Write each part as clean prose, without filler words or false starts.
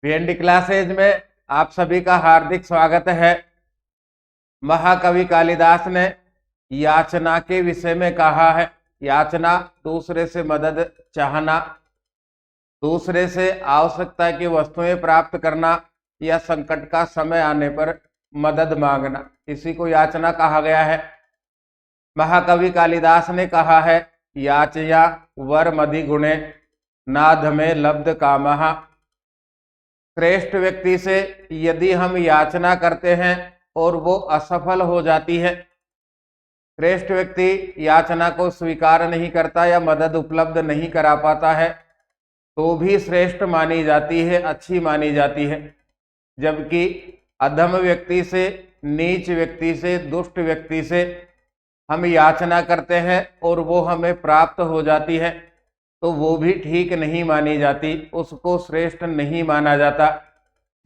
PND classes में आप सभी का हार्दिक स्वागत है। महाकवि कालिदास ने याचना के विषय में कहा है। याचना दूसरे से मदद चाहना, दूसरे से आवश्यकता की वस्तुएं प्राप्त करना या संकट का समय आने पर मदद मांगना, इसी को याचना कहा गया है। महाकवि कालिदास ने कहा है, याचया वर मदि गुणे नाध में लब्ध कामहा। श्रेष्ठ व्यक्ति से यदि हम याचना करते हैं और वो असफल हो जाती है, श्रेष्ठ व्यक्ति याचना को स्वीकार नहीं करता या मदद उपलब्ध नहीं करा पाता है, तो भी श्रेष्ठ मानी जाती है, अच्छी मानी जाती है। जबकि अधम व्यक्ति से, नीच व्यक्ति से, दुष्ट व्यक्ति से हम याचना करते हैं और वो हमें प्राप्त हो जाती है, तो वो भी ठीक नहीं मानी जाती, उसको श्रेष्ठ नहीं माना जाता।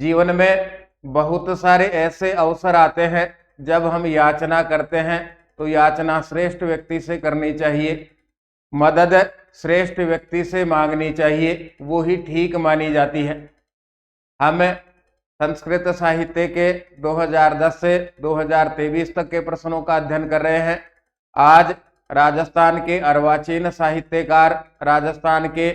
जीवन में बहुत सारे ऐसे अवसर आते हैं जब हम याचना करते हैं, तो याचना श्रेष्ठ व्यक्ति से करनी चाहिए, मदद श्रेष्ठ व्यक्ति से मांगनी चाहिए, वो ही ठीक मानी जाती है। हम संस्कृत साहित्य के 2010 से 2023 तक के प्रश्नों का अध्ययन कर रहे हैं। आज राजस्थान के अर्वाचीन साहित्यकार, राजस्थान के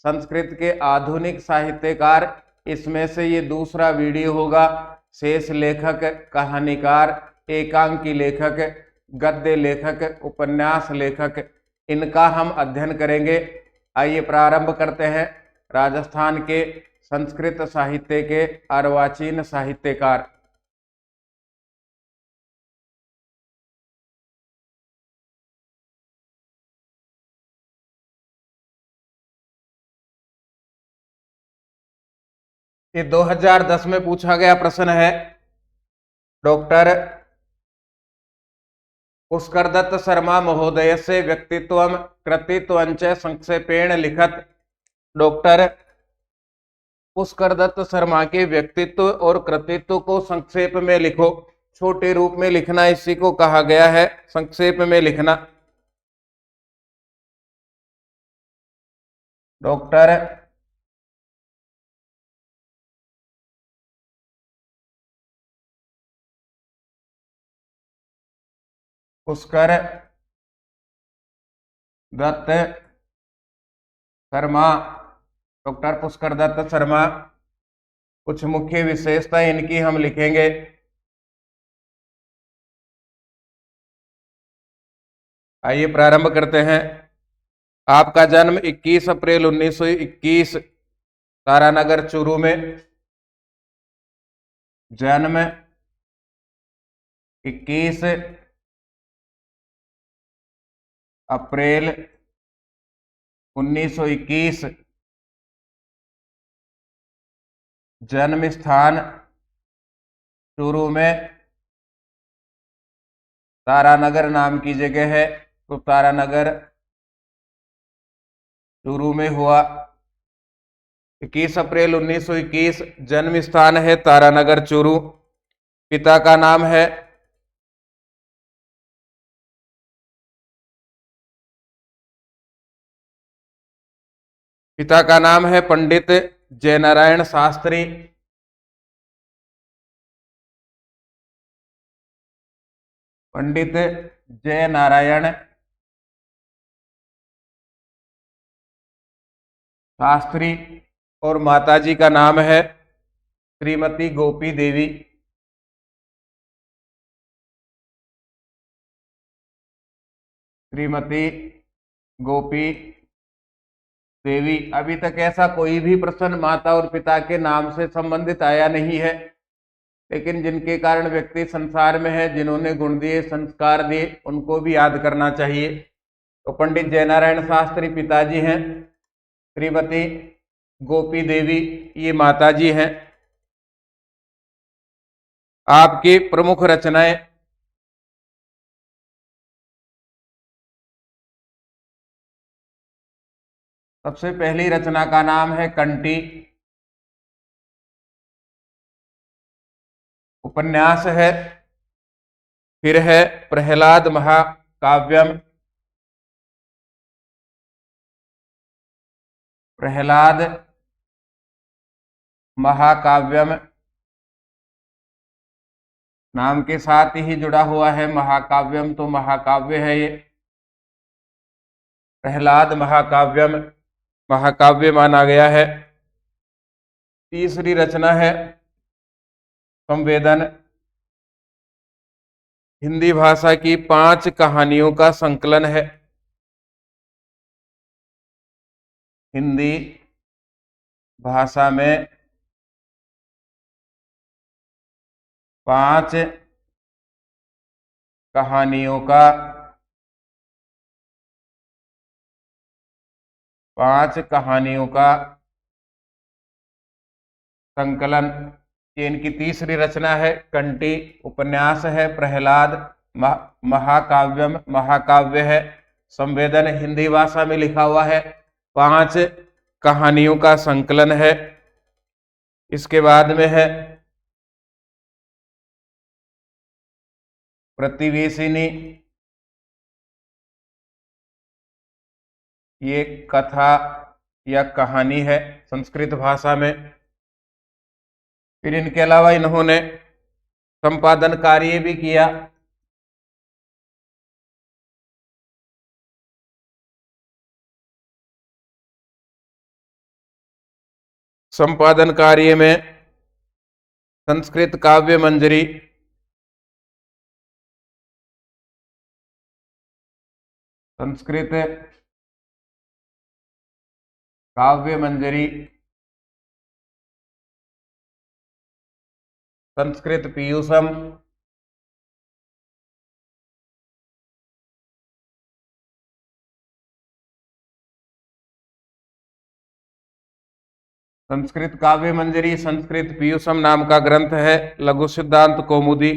संस्कृत के आधुनिक साहित्यकार, इसमें से ये दूसरा वीडियो होगा। शेष लेखक, कहानीकार, एकांकी लेखक, गद्य लेखक, उपन्यास लेखक, इनका हम अध्ययन करेंगे। आइए प्रारंभ करते हैं। राजस्थान के संस्कृत साहित्य के अर्वाचीन साहित्यकार। ये 2010 में पूछा गया प्रश्न है। डॉक्टर पुष्करदत्त शर्मा महोदय से व्यक्तित्वम कृतित्वंच संक्षेपेण लिखत। डॉक्टर पुष्करदत्त शर्मा के व्यक्तित्व और कृतित्व को संक्षेप में लिखो। छोटे रूप में लिखना इसी को कहा गया है, संक्षेप में लिखना। डॉक्टर पुष्करदत्त शर्मा, डॉक्टर पुष्करदत्त शर्मा, कुछ मुख्य विशेषताएं इनकी हम लिखेंगे। आइए प्रारंभ करते हैं। आपका जन्म 21 अप्रैल 1921 तारानगर चूरू में। जन्म 21 अप्रैल 1921। जन्म स्थान चूरू में तारानगर नाम की जगह है, तो तारानगर चूरू में हुआ। 21 अप्रैल 1921 जन्म स्थान है तारानगर चूरू। पिता का नाम है पंडित जयनारायण शास्त्री। पंडित जयनारायण शास्त्री। और माताजी का नाम है श्रीमती गोपी देवी। श्रीमती गोपी देवी। अभी तक ऐसा कोई भी प्रश्न माता और पिता के नाम से संबंधित आया नहीं है, लेकिन जिनके कारण व्यक्ति संसार में है, जिन्होंने गुण दिए, संस्कार दिए, उनको भी याद करना चाहिए। तो पंडित जयनारायण शास्त्री पिताजी हैं, श्रीमती गोपी देवी ये माताजी हैं। आपकी प्रमुख रचनाएं। सबसे पहली रचना का नाम है कंटी। उपन्यास है। फिर है प्रहलाद महाकाव्यम। प्रहलाद महाकाव्यम नाम के साथ ही जुड़ा हुआ है। महाकाव्यम तो महाकाव्य है ये। प्रहलाद महाकाव्यम महाकाव्य माना गया है। तीसरी रचना है संवेदन। हिंदी भाषा की 5 कहानियों का संकलन है। हिंदी भाषा में 5 कहानियों का 5 कहानियों का संकलन, ये इनकी तीसरी रचना है। कंटी उपन्यास है। प्रहलाद महाकाव्यम महाकाव्य है। संवेदन हिंदी भाषा में लिखा हुआ है। 5 कहानियों का संकलन है। इसके बाद में है प्रतिवेशिनी। ये कथा या कहानी है संस्कृत भाषा में। फिर इनके अलावा इन्होंने संपादन कार्य भी किया। संपादन कार्य में संस्कृत काव्य मंजरी, संस्कृत काव्य मंजरी, संस्कृत पीयूषम, संस्कृत काव्य मंजरी, संस्कृत पीयूषम नाम का ग्रंथ है। लघु सिद्धांत कौमुदी,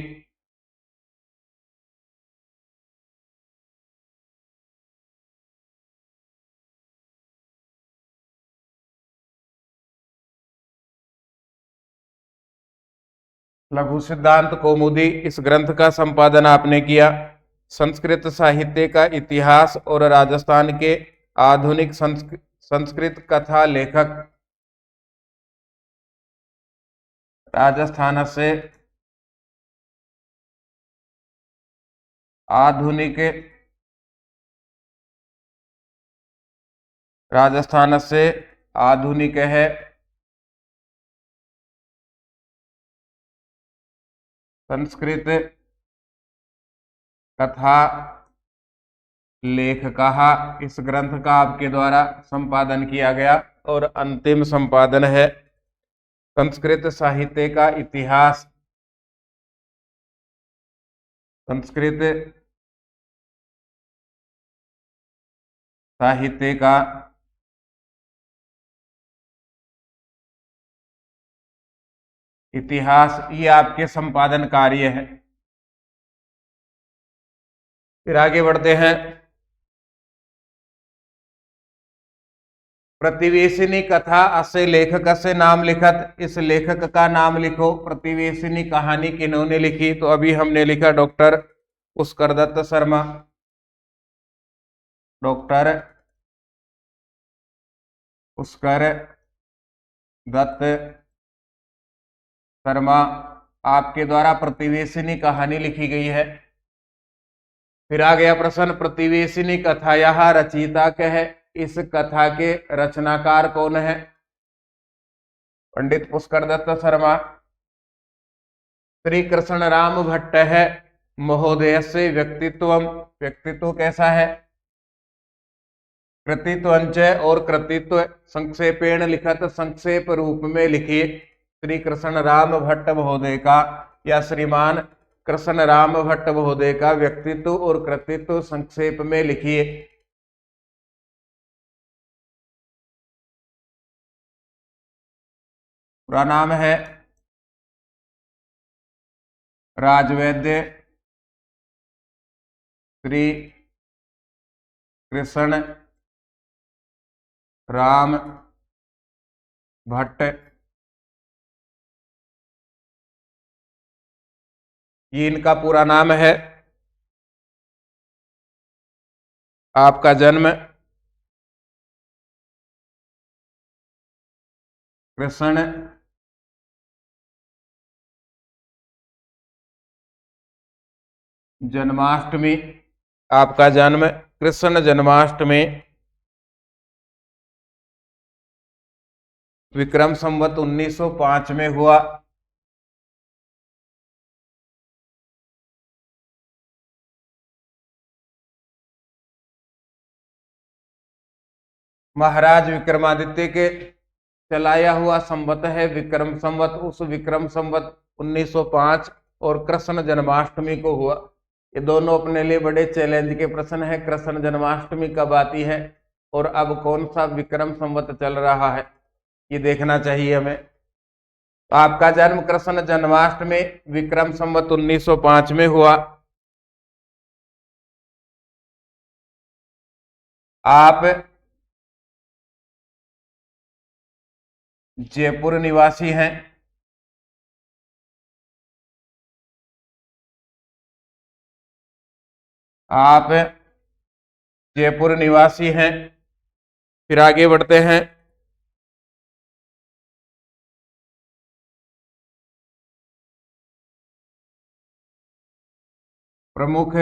लघु सिद्धांत कौमुदी इस ग्रंथ का संपादन आपने किया। संस्कृत साहित्य का इतिहास और राजस्थान के आधुनिक संस्कृत कथा लेखक, राजस्थान से आधुनिक, राजस्थान से आधुनिक है। संस्कृत कथा लेखक, इस ग्रंथ का आपके द्वारा संपादन किया गया। और अंतिम संपादन है संस्कृत साहित्य का इतिहास, संस्कृत साहित्य का इतिहास, ये आपके संपादन कार्य है। फिर आगे बढ़ते हैं। प्रतिवेशिनी कथा अस्य लेखक से नाम लिखत, इस लेखक का नाम लिखो। प्रतिवेशिनी कहानी किन्होंने लिखी? तो अभी हमने लिखा डॉक्टर पुष्कर दत्त शर्मा। डॉक्टर पुष्कर दत्त शर्मा, आपके द्वारा प्रतिवेशिनी कहानी लिखी गई है। फिर आ गया प्रश्न, प्रतिवेशिनी कथा यह रचयिता क्या है? इस कथा के रचनाकार कौन है? पंडित पुष्कर दत्त शर्मा। श्री कृष्ण राम भट्ट है महोदय से व्यक्तित्व, व्यक्तित्व कैसा है? कृतित्वंच और कृतित्व संक्षेपेण लिखत, संक्षेप रूप में लिखिए। श्री कृष्ण राम भट्ट महोदय का या श्रीमान कृष्ण राम भट्ट महोदय का व्यक्तित्व और कृतित्व संक्षेप में लिखिए। पूरा नाम है राजवैद्य श्री कृष्ण राम भट्ट। ये इनका पूरा नाम है। आपका जन्म कृष्ण जन्माष्टमी। आपका जन्म कृष्ण जन्माष्टमी विक्रम संवत 1905 में हुआ। महाराज विक्रमादित्य के चलाया हुआ संवत है विक्रम संवत। उस विक्रम संवत 1905 और कृष्ण जन्माष्टमी को हुआ। ये दोनों अपने लिए बड़े चैलेंज के प्रश्न है। कृष्ण जन्माष्टमी कब आती है और अब कौन सा विक्रम संवत चल रहा है, ये देखना चाहिए हमें। तो आपका जन्म कृष्ण जन्माष्टमी विक्रम संवत 1905 में हुआ। आप जयपुर निवासी हैं। आप जयपुर निवासी हैं। फिर आगे बढ़ते हैं। प्रमुख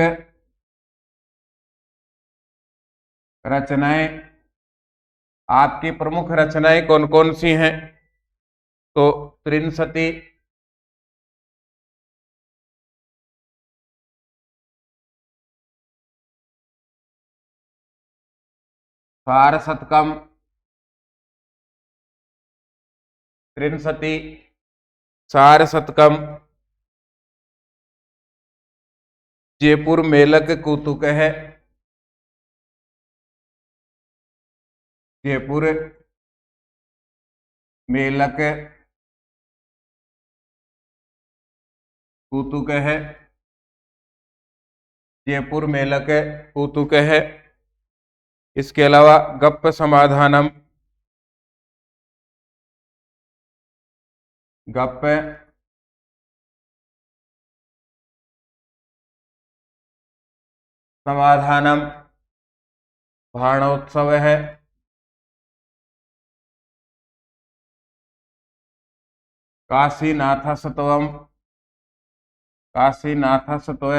रचनाएं, आपकी प्रमुख रचनाएं कौन कौन सी हैं? तो त्रिंसती, सारशतकम, त्रिंसती, सारशतकम, जयपुर मेलक कौतुक है, जयपुर मेलक कौतुक है, जयपुर मेलक कौतुक है। इसके अलावा गप्प समाधानम, गप्प समाधानम भाणोत्सव है, काशीनाथ सत्वम, काशीनाथ सत्व,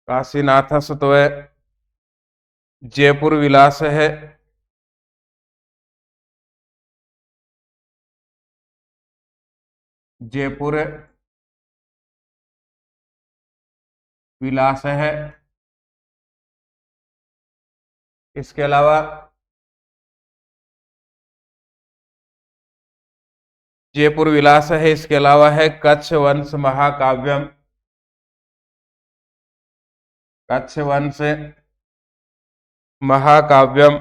काशीनाथ सत्व, जयपुर विलास है, जयपुर विलास है। इसके अलावा जयपुर विलास है, इसके अलावा है कच्छ वंश महाकाव्यम, कच्छ वंश महाकाव्यम।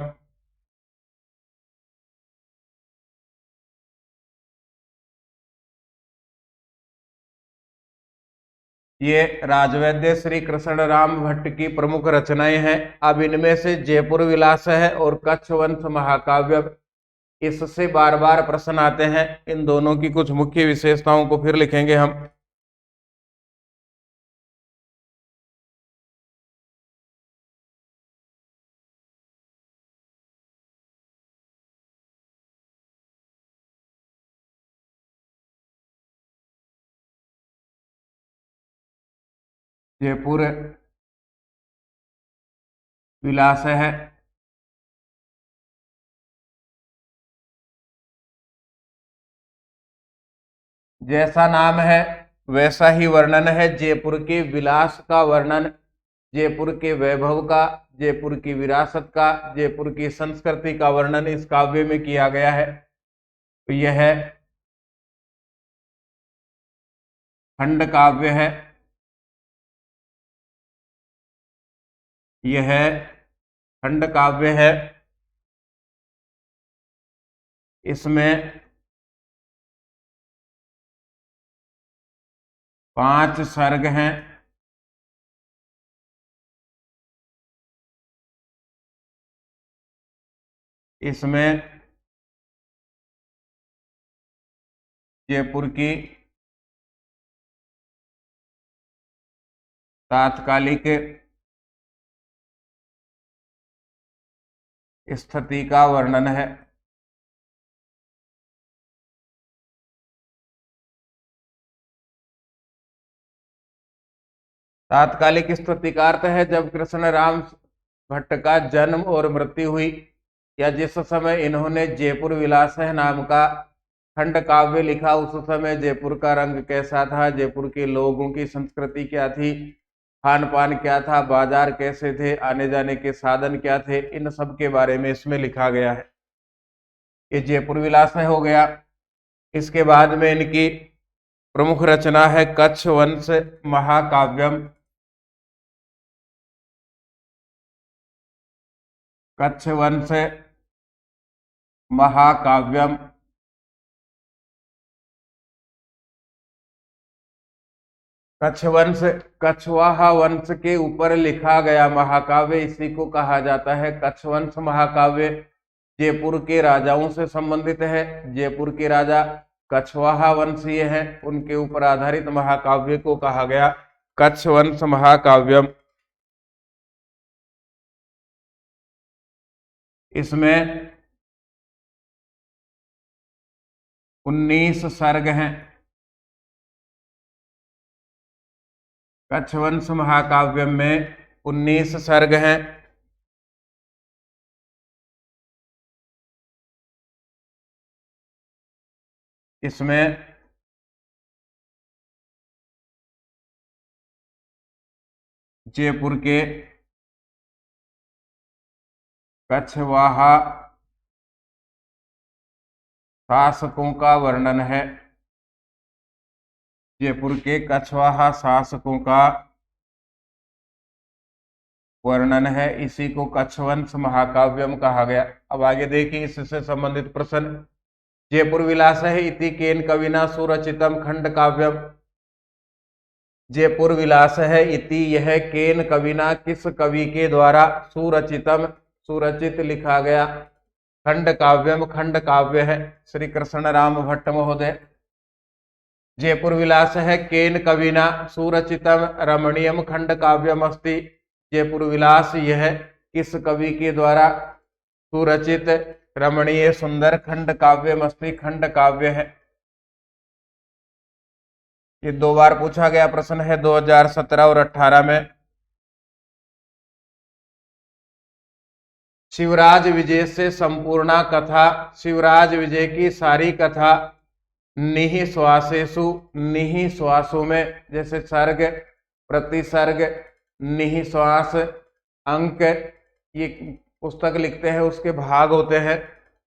ये राजवैद्य श्री कृष्ण राम भट्ट की प्रमुख रचनाएं हैं। अब इनमें से जयपुर विलास है और कच्छ वंश महाकाव्य, इससे बार बार प्रश्न आते हैं। इन दोनों की कुछ मुख्य विशेषताओं को फिर लिखेंगे हम। जयपुर विलास है, जैसा नाम है वैसा ही वर्णन है। जयपुर के विलास का वर्णन, जयपुर के वैभव का, जयपुर की विरासत का, जयपुर की संस्कृति का वर्णन इस काव्य में किया गया है। तो यह खंड काव्य है, यह खंड काव्य है। इसमें 5 सर्ग हैं। इसमें जयपुर की तात्कालिक स्थिति का वर्णन है। तात्कालिक स्तुति का अर्थ है जब कृष्ण राम भट्ट का जन्म और मृत्यु हुई, या जिस समय इन्होंने जयपुर विलास है नाम का खंड काव्य लिखा, उस समय जयपुर का रंग कैसा था, जयपुर के लोगों की संस्कृति क्या थी, खान पान क्या था, बाजार कैसे थे, आने जाने के साधन क्या थे, इन सब के बारे में इसमें लिखा गया है। ये जयपुर विलास में हो गया। इसके बाद में इनकी प्रमुख रचना है कच्छ वंश महाकाव्यम। कच्छ वंश महाकाव्यम। कच्छ वंश कछवाहा वंश के ऊपर लिखा गया महाकाव्य, इसी को कहा जाता है कच्छ वंश महाकाव्य। जयपुर के राजाओं से संबंधित है। जयपुर के राजा कछवाहा वंशीय हैं, उनके ऊपर आधारित महाकाव्य को कहा गया कच्छ वंश महाकाव्यम। इसमें 19 सर्ग हैं। कच्छ वंश महाकाव्यम में 19 सर्ग हैं। इसमें जयपुर के कछवाहा शासकों का वर्णन है। जयपुर के कछवाहा शासकों का वर्णन है, इसी को कच्छवंश महाकाव्यम कहा गया। अब आगे देखिए इससे संबंधित प्रश्न। जयपुर विलास है इति केन कविना सुरचितम खंड काव्यम। जयपुर विलास है इति यह केन कविना किस कवि के द्वारा सुरचितम सुरचित लिखा गया खंड काव्यम खंड काव्य है श्री कृष्ण राम भट्ट महोदय। जयपुर विलास है केन कविना सुरचितम रमणीयम खंड काव्यम अस्ति। जयपुर विलास यह किस कवि के द्वारा सुरचित रमणीय सुंदर खंड काव्यम अस्ति खंड काव्य है। ये 2 बार पूछा गया प्रश्न है 2017 और 18 में। शिवराज विजय से संपूर्णा कथा। शिवराज विजय की सारी कथा निःश्वासेषु निःश्वासों में, जैसे सर्ग प्रतिसर्ग निःश्वास अंक ये पुस्तक लिखते हैं उसके भाग होते हैं,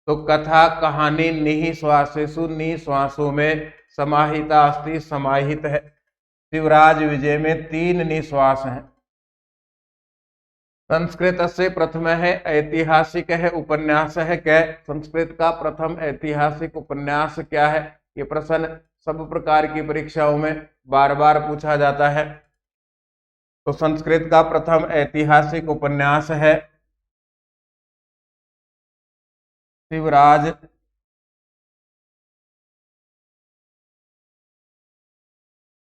तो कथा कहानी निःश्वासेषु निःश्वासों में समाहिता अस्ति समाहित है। शिवराज विजय में 3 निःश्वास हैं। संस्कृत से प्रथम है ऐतिहासिक है उपन्यास है कै। संस्कृत का प्रथम ऐतिहासिक उपन्यास क्या है, ये प्रश्न सब प्रकार की परीक्षाओं में बार बार पूछा जाता है। तो संस्कृत का प्रथम ऐतिहासिक उपन्यास है शिवराज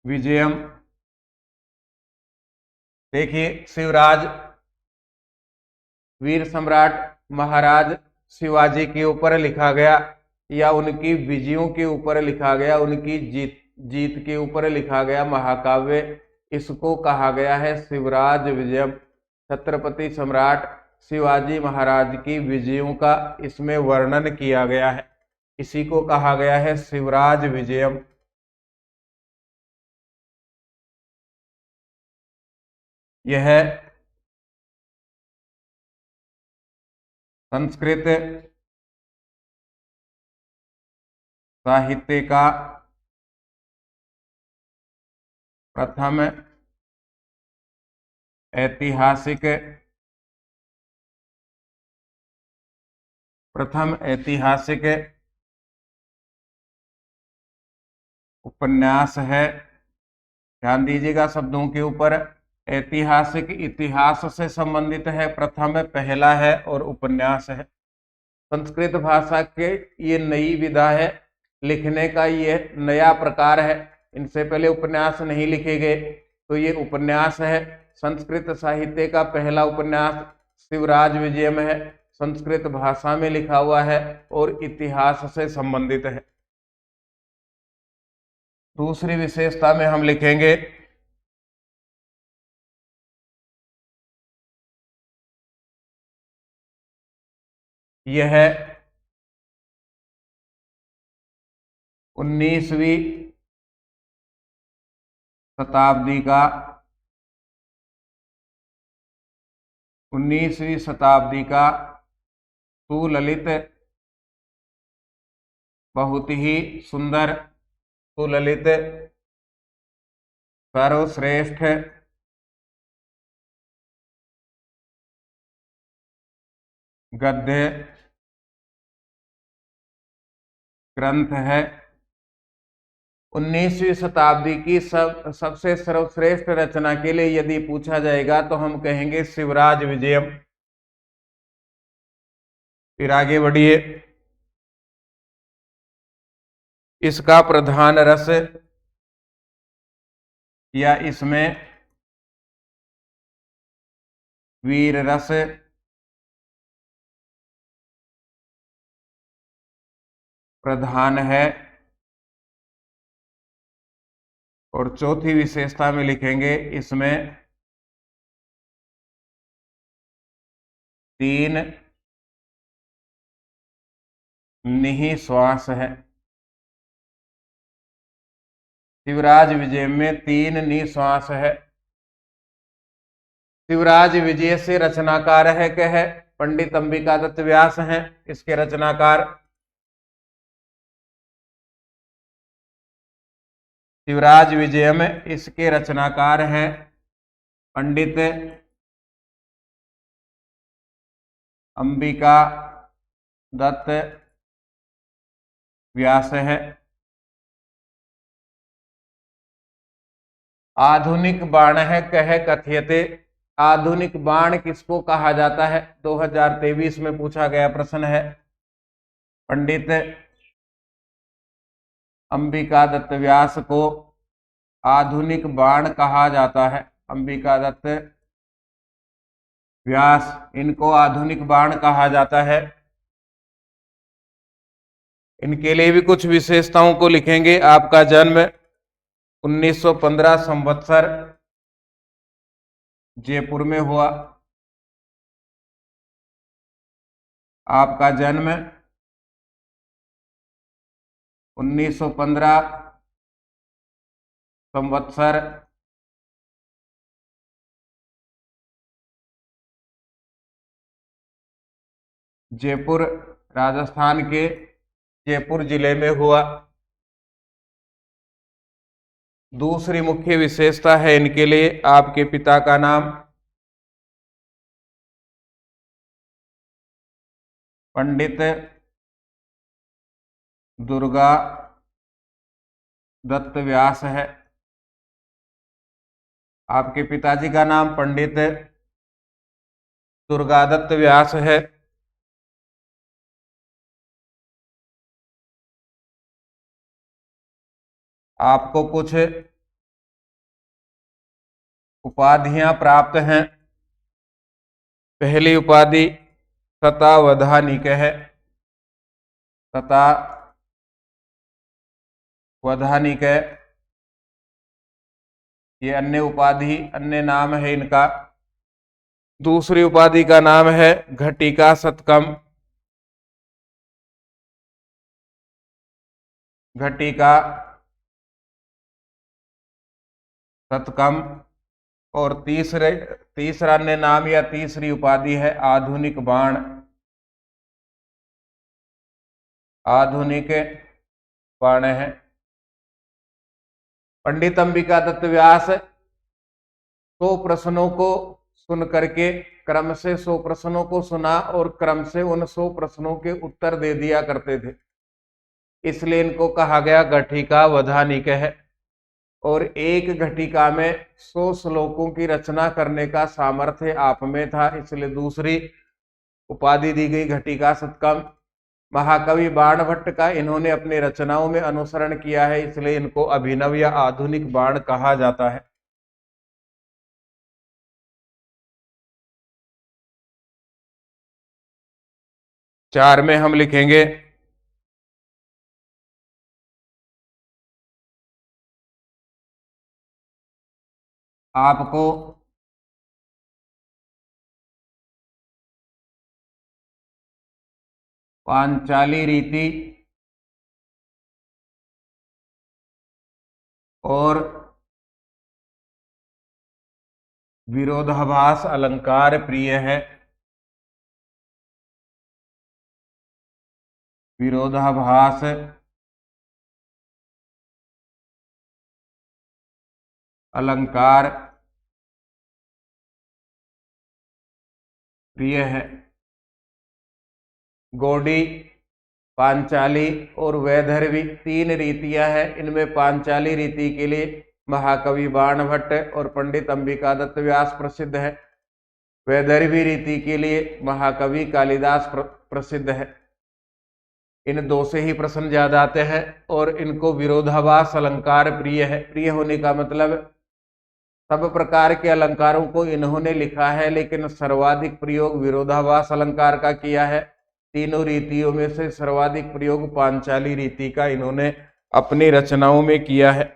विजयम। देखिए शिवराज वीर सम्राट महाराज शिवाजी के ऊपर लिखा गया या उनकी विजयों के ऊपर लिखा गया, उनकी जीत के ऊपर लिखा गया महाकाव्य, इसको कहा गया है शिवराज विजयम। छत्रपति सम्राट शिवाजी महाराज की विजयों का इसमें वर्णन किया गया है, इसी को कहा गया है शिवराज विजयम। यह संस्कृत साहित्य का प्रथम ऐतिहासिक उपन्यास है। ध्यान दीजिएगा शब्दों के ऊपर। ऐतिहासिक इतिहास से संबंधित है, प्रथम पहला है और उपन्यास है। संस्कृत भाषा के ये नई विधा है, लिखने का ये नया प्रकार है। इनसे पहले उपन्यास नहीं लिखे गए, तो ये उपन्यास है। संस्कृत साहित्य का पहला उपन्यास शिवराज विजयम है, संस्कृत भाषा में लिखा हुआ है और इतिहास से संबंधित है। दूसरी विशेषता में हम लिखेंगे यह 19वीं शताब्दी का 19वीं शताब्दी का सुललित, बहुत ही सुंदर, सुललित, सर्वश्रेष्ठ गद्य ग्रंथ है। 19वीं शताब्दी की सबसे सर्वश्रेष्ठ रचना के लिए यदि पूछा जाएगा तो हम कहेंगे शिवराज विजयम। फिर आगे बढ़िए। इसका प्रधान रस या इसमें वीर रस, प्रधान है। और चौथी विशेषता में लिखेंगे इसमें 3 निःश्वास है। शिवराज विजय में 3 निःश्वास है। शिवराज विजय से रचनाकार है क्या है? पंडित अंबिका दत्त व्यास हैं इसके रचनाकार। शिवराज विजय में इसके रचनाकार हैं पंडित अंबिका दत्त व्यास है। आधुनिक बाण है कह कथ्यते। आधुनिक बाण किसको कहा जाता है? 2023 में पूछा गया प्रश्न है। पंडित अंबिका दत्त व्यास को आधुनिक बाण कहा जाता है। अंबिका दत्त व्यास, इनको आधुनिक बाण कहा जाता है। इनके लिए भी कुछ विशेषताओं को लिखेंगे। आपका जन्म 1915 संवत्सर जयपुर में हुआ। आपका जन्म 1915 संवत्सर जयपुर, राजस्थान के जयपुर जिले में हुआ। दूसरी मुख्य विशेषता है इनके लिए आपके पिता का नाम पंडित दुर्गा दत्त व्यास है। आपके पिताजी का नाम पंडित दुर्गा दत्त व्यास है। आपको कुछ उपाधियां प्राप्त हैं। पहली उपाधि तत्वावधानिक है। तत्वावधानिक है, ये अन्य उपाधि, अन्य नाम है इनका। दूसरी उपाधि का नाम है घटिका शतकम। घटिका शतकम। और तीसरा अन्य नाम या तीसरी उपाधि है आधुनिक बाण। आधुनिक बाण है। पंडित अंबिका दत्त व्यास 100 प्रश्नों को सुन करके क्रम से 100 प्रश्नों को सुना और क्रम से उन 100 प्रश्नों के उत्तर दे दिया करते थे, इसलिए इनको कहा गया घटिका वधानिक है। और एक घटिका में 100 श्लोकों की रचना करने का सामर्थ्य आप में था, इसलिए दूसरी उपाधि दी गई घटिका शतकम। महाकवि बाण भट्ट का इन्होंने अपनी रचनाओं में अनुसरण किया है, इसलिए इनको अभिनव या आधुनिक बाण कहा जाता है। चार में हम लिखेंगे आपको पांचाली रीति और विरोधाभास अलंकार प्रिय है। विरोधाभास अलंकार प्रिय है। गौड़ी, पांचाली और वैदर्भी 3 रीतियां हैं। इनमें पांचाली रीति के लिए महाकवि बाणभट्ट और पंडित अंबिका दत्त व्यास प्रसिद्ध है। वैदर्भी रीति के लिए महाकवि कालिदास प्रसिद्ध है। इन दो से ही प्रश्न ज्यादा आते हैं और इनको विरोधाभास अलंकार प्रिय है। प्रिय होने का मतलब सब प्रकार के अलंकारों को इन्होंने लिखा है, लेकिन सर्वाधिक प्रयोग विरोधाभास अलंकार का किया है। तीनों रीतियों में से सर्वाधिक प्रयोग पांचाली रीति का इन्होंने अपनी रचनाओं में किया है।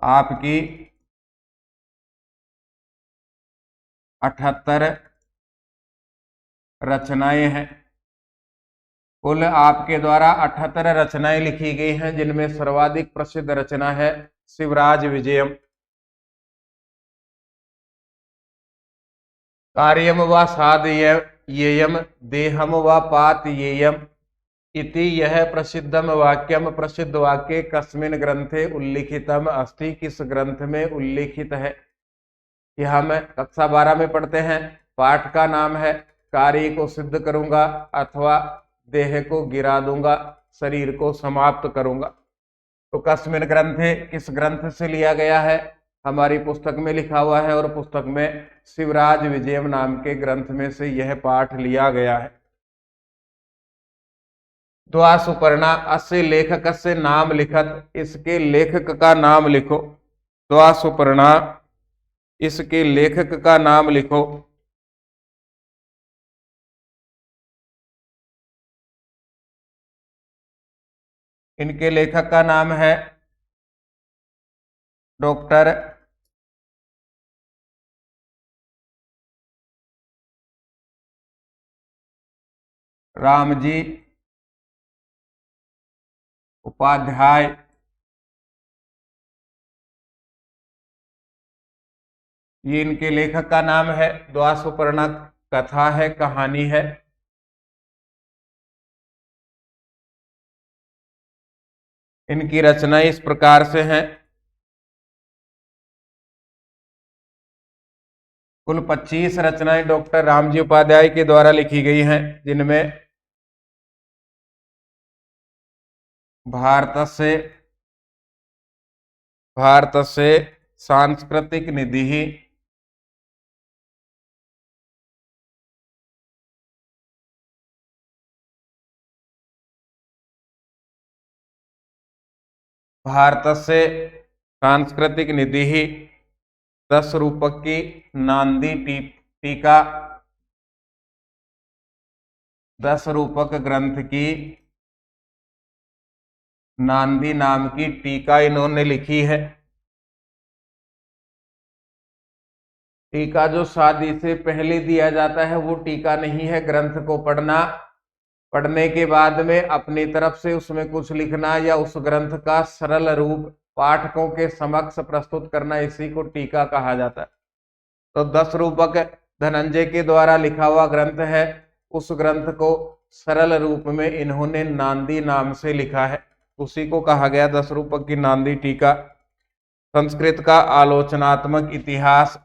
आपकी 78 रचनाएं हैं। कुल आपके द्वारा 78 रचनाएं लिखी गई हैं, जिनमें सर्वाधिक प्रसिद्ध रचना है शिवराज विजयम। कार्यम व साधयेयम देहम व पातयेयम इति यह प्रसिद्धम वाक्यम। प्रसिद्ध वाक्य कस्मिन् ग्रंथे उल्लिखितम अस्ति, किस ग्रंथ में उल्लिखित है। यह हम कक्षा 12 में पढ़ते हैं। पाठ का नाम है कार्य को सिद्ध करूंगा अथवा देह को गिरा दूंगा, शरीर को समाप्त करूंगा। तो कस्मिन् ग्रंथे, किस ग्रंथ से लिया गया है। हमारी पुस्तक में लिखा हुआ है और पुस्तक में शिवराज विजयम नाम के ग्रंथ में से यह पाठ लिया गया है। द्वा सुपर्णा, अस्य लेखक से नाम लिखत, इसके लेखक का नाम लिखो। द्वा सुपर्णा, इसके लेखक का नाम लिखो। इनके लेखक का नाम है डॉक्टर रामजी उपाध्याय। ये इनके लेखक का नाम है। द्वा सुपर्णा कथा है, कहानी है। इनकी रचनाएं इस प्रकार से हैं। कुल 25 रचनाएं डॉक्टर रामजी उपाध्याय के द्वारा लिखी गई हैं, जिनमें भारत से सांस्कृतिक निधि, भारत से सांस्कृतिक निधि, 10 रूपक की नांदी टीका, 10 रूपक ग्रंथ की नांदी नाम की टीका इन्होंने लिखी है। टीका जो शादी से पहले दिया जाता है वो टीका नहीं है। ग्रंथ को पढ़ने के बाद में अपनी तरफ से उसमें कुछ लिखना या उस ग्रंथ का सरल रूप पाठकों के समक्ष प्रस्तुत करना, इसी को टीका कहा जाता है। तो 10 रूपक धनंजय के द्वारा लिखा हुआ ग्रंथ है। उस ग्रंथ को सरल रूप में इन्होंने नांदी नाम से लिखा है, उसी को कहा गया 10 रूपक की नांदी टीका। संस्कृत का आलोचनात्मक इतिहास,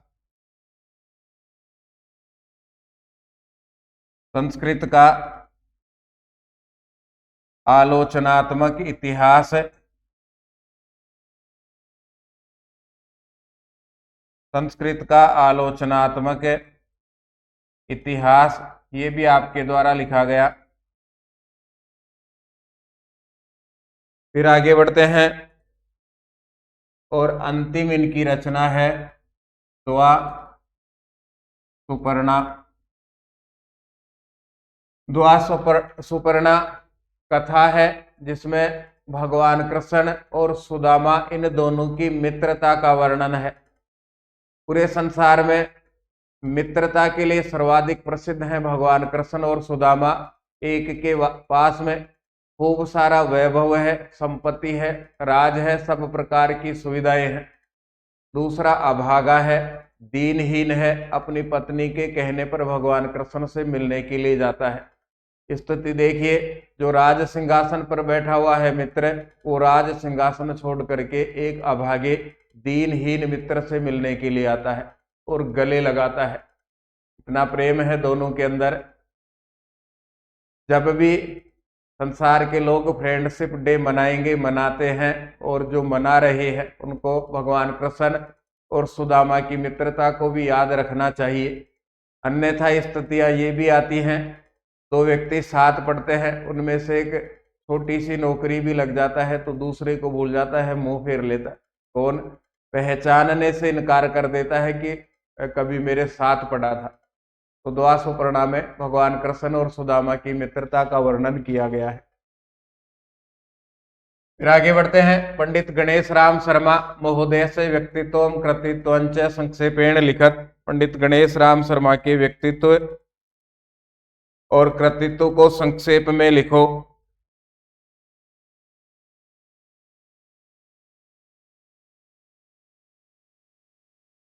संस्कृत का आलोचनात्मक इतिहास, संस्कृत का आलोचनात्मक इतिहास, ये भी आपके द्वारा लिखा गया। फिर आगे बढ़ते हैं और अंतिम इनकी रचना है द्वा सुपर्णा। द्वा सुपर्णा कथा है, जिसमें भगवान कृष्ण और सुदामा इन दोनों की मित्रता का वर्णन है। पूरे संसार में मित्रता के लिए सर्वाधिक प्रसिद्ध हैं भगवान कृष्ण और सुदामा। एक के पास में खूब सारा वैभव है, संपत्ति है, राज है, सब प्रकार की सुविधाएं हैं। दूसरा अभागा है, दीनहीन है, अपनी पत्नी के कहने पर भगवान कृष्ण से मिलने के लिए जाता है। स्थिति देखिए, जो राज सिंहासन पर बैठा हुआ है मित्र, वो राज सिंहासन छोड़ करके एक अभागे दीनहीन मित्र से मिलने के लिए आता है और गले लगाता है। इतना प्रेम है दोनों के अंदर। जब भी संसार के लोग फ्रेंडशिप डे मनाएंगे, मनाते हैं, और जो मना रहे हैं उनको भगवान कृष्ण और सुदामा की मित्रता को भी याद रखना चाहिए। अन्यथा स्थितियां ये भी आती हैं, दो व्यक्ति साथ पढ़ते हैं, उनमें से एक छोटी सी नौकरी भी लग जाता है तो दूसरे को भूल जाता है, मुंह फेर लेता है। कौन? पहचानने से इनकार कर देता है कि कभी मेरे साथ पढ़ा था। तो द्वासुपर्णा में भगवान कृष्ण और सुदामा की मित्रता का वर्णन किया गया है। फिर आगे बढ़ते हैं। पंडित गणेश राम शर्मा महोदय से व्यक्तित्व कृतित्व संक्षेपेण लिखत। पंडित गणेश राम शर्मा के व्यक्तित्व और कृतित्व को संक्षेप में लिखो।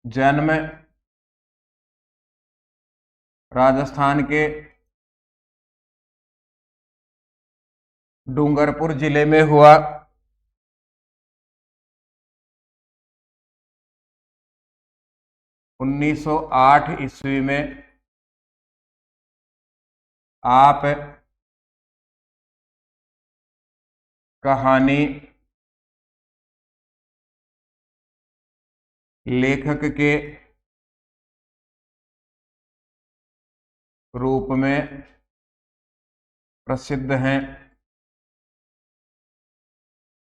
जन्म राजस्थान के डूंगरपुर जिले में हुआ। उन्नीस 1908 ईस्वी में आप कहानी लेखक के रूप में प्रसिद्ध हैं।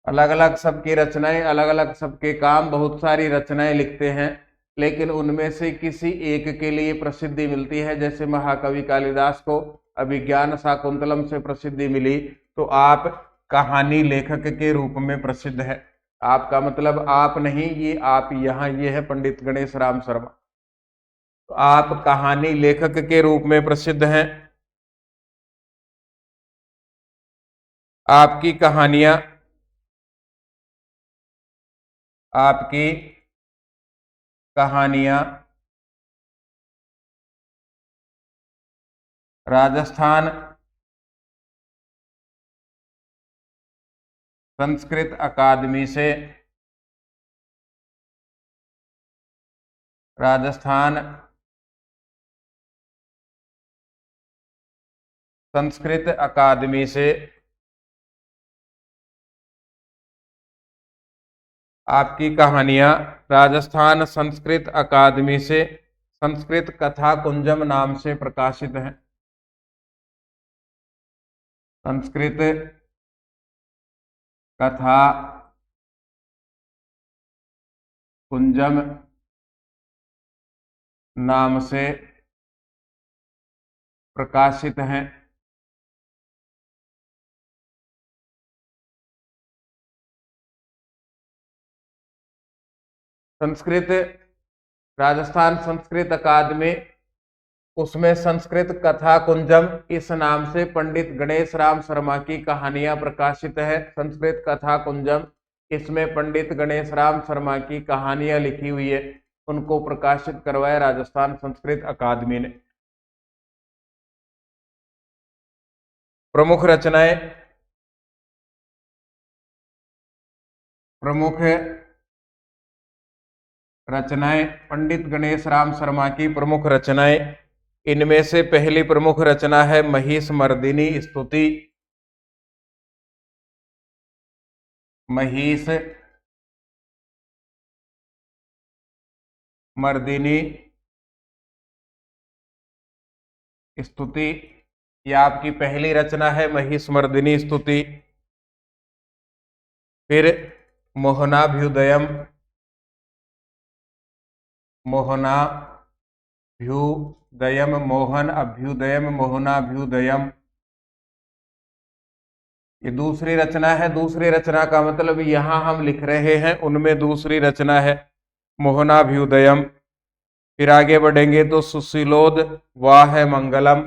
अलग अलग सबकी रचनाएं, अलग अलग सबके काम, बहुत सारी रचनाएं लिखते हैं, लेकिन उनमें से किसी एक के लिए प्रसिद्धि मिलती है। जैसे महाकवि कालिदास को अभिज्ञान शाकुंतलम से प्रसिद्धि मिली, तो आप कहानी लेखक के रूप में प्रसिद्ध है। आपका मतलब आप नहीं, ये आप यहाँ, ये है पंडित गणेश राम शर्मा। तो आप कहानी लेखक के रूप में प्रसिद्ध हैं। आपकी कहानियां, आपकी कहानियां राजस्थान संस्कृत अकादमी से, राजस्थान संस्कृत अकादमी से आपकी कहानियां राजस्थान संस्कृत अकादमी से संस्कृत कथा कुंजम नाम से प्रकाशित हैं। संस्कृत कथा कुंजम नाम से प्रकाशित हैं। संस्कृत राजस्थान संस्कृत अकादमी, उसमें संस्कृत कथा कुंजम इस नाम से पंडित गणेश राम शर्मा की कहानियां प्रकाशित है। संस्कृत कथा कुंजम, इसमें पंडित गणेश राम शर्मा की कहानियां लिखी हुई है, उनको प्रकाशित करवाया राजस्थान संस्कृत अकादमी ने। प्रमुख रचनाएं, प्रमुख रचनाएं पंडित गणेश राम शर्मा की प्रमुख रचनाएं, इनमें से पहली प्रमुख रचना है महिष मर्दिनी स्तुति। महिष मर्दिनी स्तुति, यह आपकी पहली रचना है, महिष मर्दिनी स्तुति। फिर मोहनाभ्युदयम, मोहनाभ्युदयम, मोहन अभ्युदयम, मोहनाभ्युदयम, ये दूसरी रचना है। दूसरी रचना का मतलब यहां हम लिख रहे हैं, उनमें दूसरी रचना है मोहनाभ्युदयम। फिर आगे बढ़ेंगे तो सुशीलोद वाह मंगलम,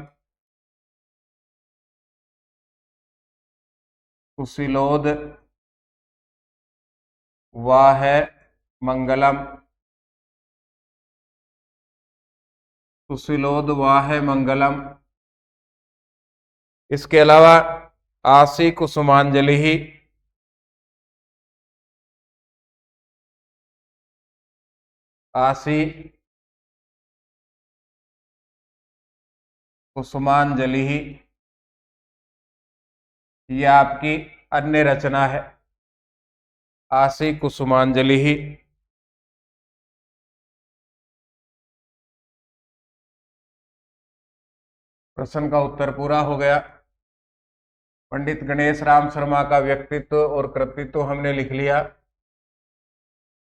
सुशीलोद वाह मंगलम, सुशीलोद वाह मंगलम। इसके अलावा आशी कुसुमांजलि ही, आशी कुसुमांजलि ही, ये आपकी अन्य रचना है, आशी कुसुमांजलि ही। प्रश्न का उत्तर पूरा हो गया। पंडित गणेश राम शर्मा का व्यक्तित्व और कृतित्व हमने लिख लिया।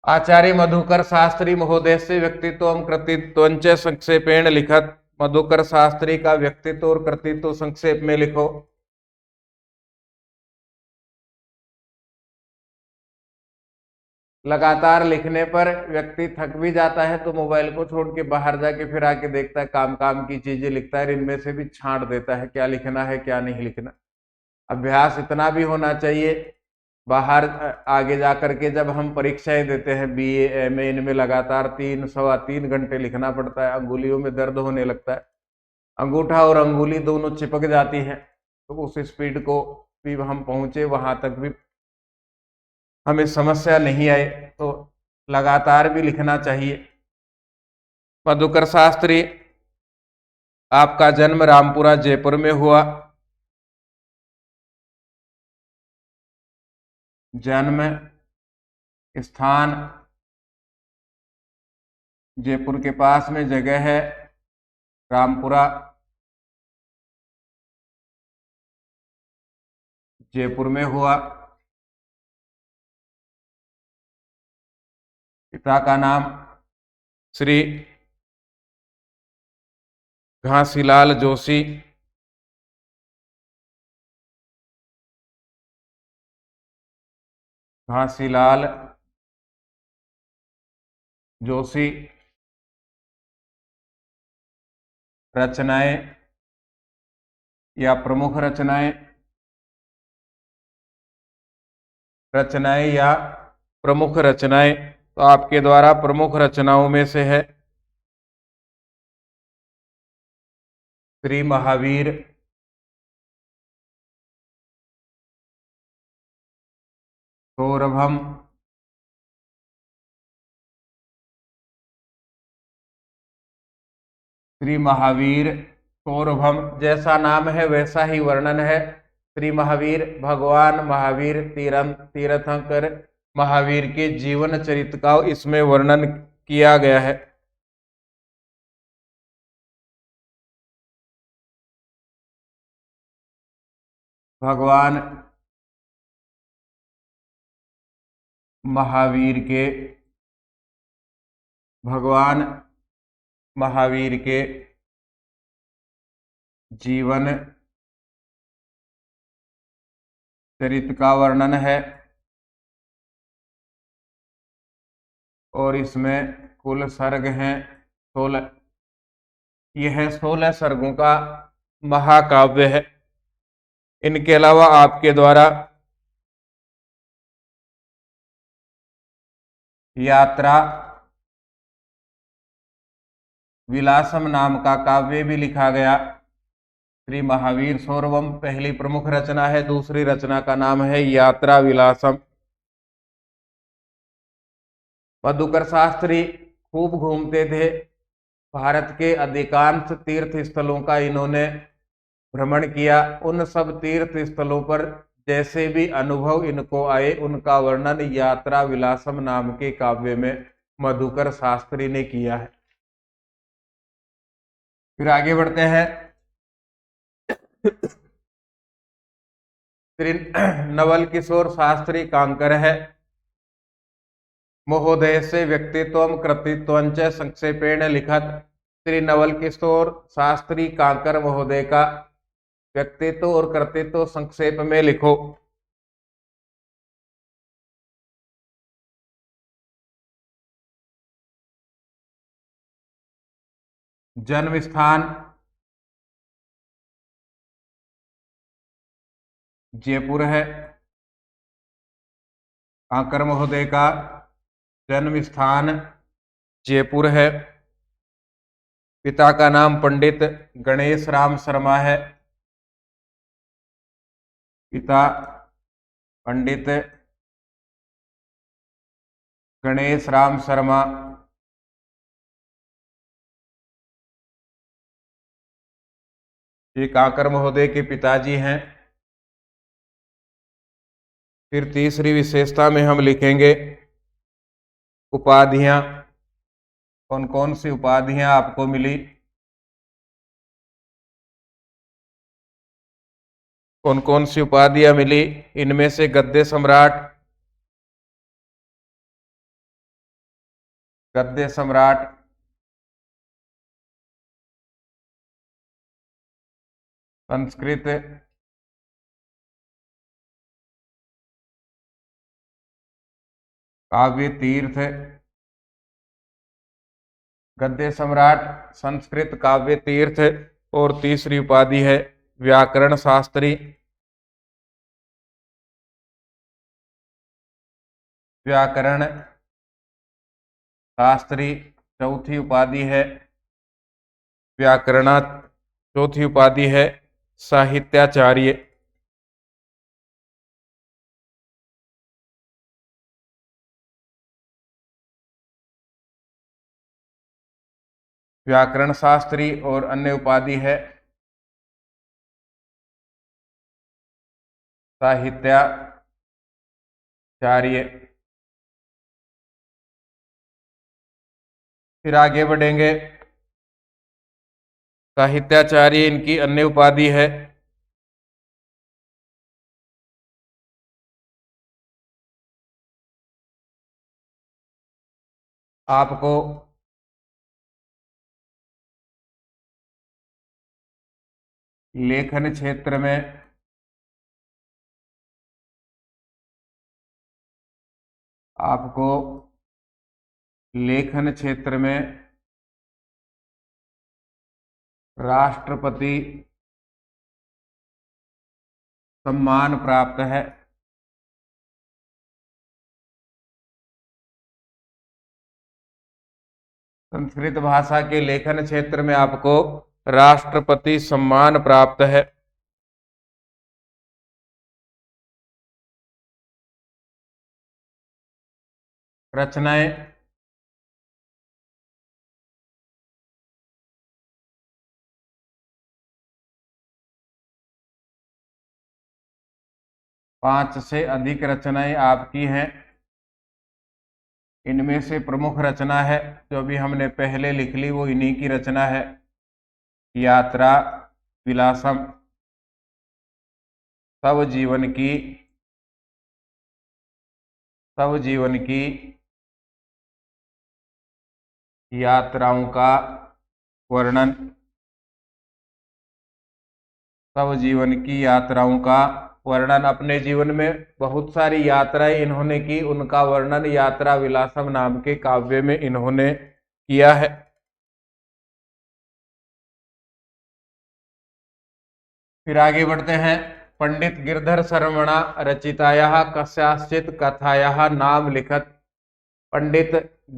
आचार्य मधुकर शास्त्री महोदय से व्यक्तित्व कृतित्वंच संक्षेपेण लिखत। मधुकर शास्त्री का व्यक्तित्व और कृतित्व संक्षेप में लिखो। लगातार लिखने पर व्यक्ति थक भी जाता है तो मोबाइल को छोड़ के बाहर जाके फिर आके देखता है, काम काम की चीजें लिखता है, इनमें से भी छांट देता है क्या लिखना है क्या नहीं लिखना। अभ्यास इतना भी होना चाहिए, बाहर आगे जा करके जब हम परीक्षाएं देते हैं बीए एमए, इनमें लगातार 3 सवा 3 घंटे लिखना पड़ता है, अंगुलियों में दर्द होने लगता है, अंगूठा और अंगुली दोनों चिपक जाती है। तो उस स्पीड को भी हम पहुंचे, वहां तक भी हमें समस्या नहीं आए, तो लगातार भी लिखना चाहिए। मधुकर शास्त्री, आपका जन्म रामपुरा जयपुर में हुआ। जन्म स्थान जयपुर के पास में जगह है रामपुरा, जयपुर में हुआ। पिता का नाम श्री घासीलाल जोशी, घासीलाल जोशी। रचनाएं या प्रमुख रचनाएं, रचनाएं या प्रमुख रचनाएं, तो आपके द्वारा प्रमुख रचनाओं में से है श्री महावीर, सौरभम, श्री महावीर सौरभम, जैसा नाम है वैसा ही वर्णन है। श्री महावीर भगवान महावीर तीर्थंकर महावीर के जीवन चरित्र का इसमें वर्णन किया गया है। भगवान महावीर के, भगवान महावीर के जीवन चरित्र का वर्णन है और इसमें कुल सर्ग हैं 16। यह 16 सर्गों का महाकाव्य है। इनके अलावा आपके द्वारा यात्रा विलासम नाम का काव्य भी लिखा गया। श्री महावीर सौरभम पहली प्रमुख रचना है, दूसरी रचना का नाम है यात्रा विलासम। मधुकर शास्त्री खूब घूमते थे, भारत के अधिकांश तीर्थ स्थलों का इन्होंने भ्रमण किया। उन सब तीर्थ स्थलों पर जैसे भी अनुभव इनको आए उनका वर्णन यात्रा विलासम नाम के काव्य में मधुकर शास्त्री ने किया है। फिर आगे बढ़ते हैं। श्री नवल किशोर शास्त्री कांकर है। महोदय से व्यक्तित्व कृतित्वंच संक्षेपेण लिखत। श्री नवल किशोर शास्त्री कांकर महोदय का व्यक्तित्व और कृतित्व संक्षेप में लिखो। जन्म स्थान जयपुर है। कांकर महोदय का जन्म स्थान जयपुर है। पिता का नाम पंडित गणेश राम शर्मा है। पिता पंडित गणेश राम शर्मा। ये कांकर महोदय के पिताजी हैं। फिर तीसरी विशेषता में हम लिखेंगे उपाधियां। कौन कौन सी उपाधियां आपको मिली, कौन कौन सी उपाधियां मिली। इनमें से गद्य सम्राट, गद्य सम्राट, संस्कृत काव्य तीर्थ, गद्य सम्राट, संस्कृत काव्य तीर्थ। और तीसरी उपाधि है व्याकरण शास्त्री, व्याकरण शास्त्री। चौथी उपाधि है व्याकरणा, चौथी उपाधि है साहित्याचार्य। व्याकरण शास्त्री और अन्य उपाधि है साहित्याचार्य। फिर आगे बढ़ेंगे। साहित्याचार्य इनकी अन्य उपाधि है आपको लेखन क्षेत्र में आपको लेखन क्षेत्र में राष्ट्रपति सम्मान प्राप्त है। संस्कृत भाषा के लेखन क्षेत्र में आपको राष्ट्रपति सम्मान प्राप्त है। रचनाएं, पांच से अधिक रचनाएं आपकी हैं। इनमें से प्रमुख रचना है जो अभी हमने पहले लिख ली, वो इन्हीं की रचना है, यात्रा विलासम। सब जीवन की यात्राओं का वर्णन, सब जीवन की यात्राओं का वर्णन। अपने जीवन में बहुत सारी यात्राएं इन्होंने की, उनका वर्णन यात्रा विलासम नाम के काव्य में इन्होंने किया है। फिर आगे बढ़ते हैं। पंडित गिरधर शर्मणा रचितायाः कस्याश्चित कथायाः नाम लिखत। पंडित